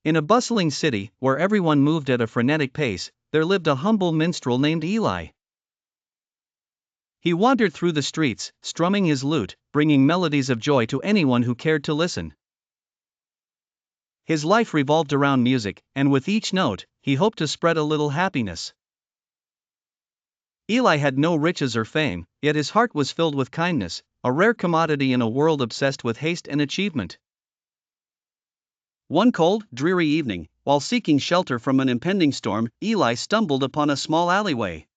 In a bustling city, where everyone moved at a frenetic pace, there lived a humble minstrel named Eli. He wandered through the streets, strumming his lute, bringing melodies of joy to anyone who cared to listen. His life revolved around music, and with each note, he hoped to spread a little happiness. Eli had no riches or fame, yet his heart was filled with kindness, a rare commodity in a world obsessed with haste and achievement. One cold, dreary evening, while seeking shelter from an impending storm, Eli stumbled upon a small alleyway.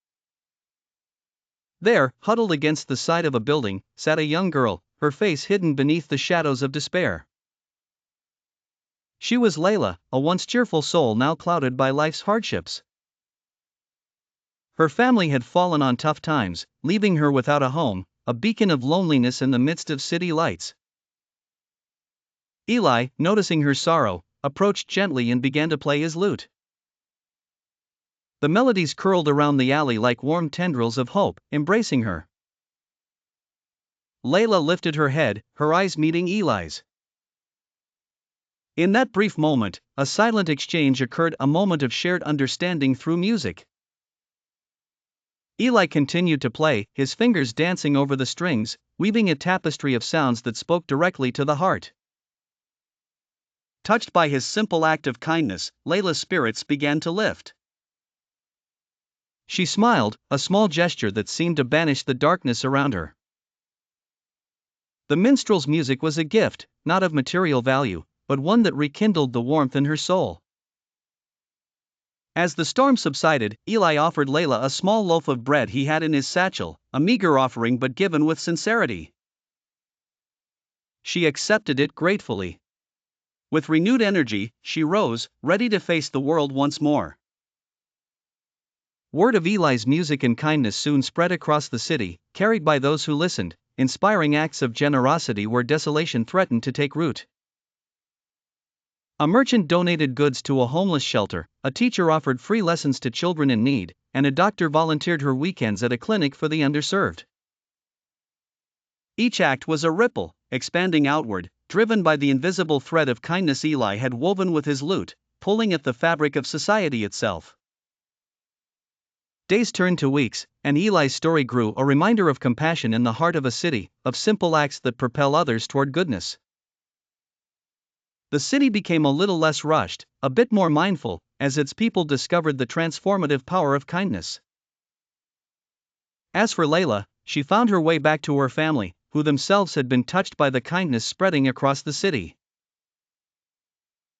There, huddled against the side of a building, sat a young girl, her face hidden beneath the shadows of despair. She was Leila, a once cheerful soul now clouded by life's hardships. Her family had fallen on tough times, leaving her without a home, a beacon of loneliness in the midst of city lights. Eli, noticing her sorrow, approached gently and began to play his lute. The melodies curled around the alley like warm tendrils of hope, embracing her. Leila lifted her head, her eyes meeting Eli's. In that brief moment, a silent exchange occurred, a moment of shared understanding through music. Eli continued to play, his fingers dancing over the strings, weaving a tapestry of sounds that spoke directly to the heart. Touched by his simple act of kindness, Leila's spirits began to lift. She smiled, a small gesture that seemed to banish the darkness around her. The minstrel's music was a gift, not of material value, but one that rekindled the warmth in her soul. As the storm subsided, Eli offered Leila a small loaf of bread he had in his satchel, a meager offering but given with sincerity. She accepted it gratefully. With renewed energy, she rose, ready to face the world once more. Word of Eli's music and kindness soon spread across the city, carried by those who listened, inspiring acts of generosity where desolation threatened to take root. A merchant donated goods to a homeless shelter, a teacher offered free lessons to children in need, and a doctor volunteered her weekends at a clinic for the underserved. Each act was a ripple, expanding outward, driven by the invisible thread of kindness Eli had woven with his lute, pulling at the fabric of society itself. Days turned to weeks, and Eli's story grew, a reminder of compassion in the heart of a city, of simple acts that propel others toward goodness. The city became a little less rushed, a bit more mindful, as its people discovered the transformative power of kindness. As for Leila, she found her way back to her family, who themselves had been touched by the kindness spreading across the city.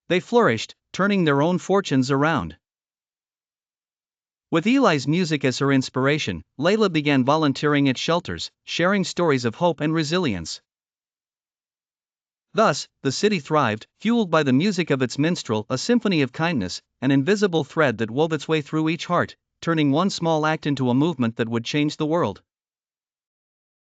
They flourished, turning their own fortunes around. With Eli's music as her inspiration, Leila began volunteering at shelters, sharing stories of hope and resilience. Thus, the city thrived, fueled by the music of its minstrel, a symphony of kindness, an invisible thread that wove its way through each heart, turning one small act into a movement that would change the world.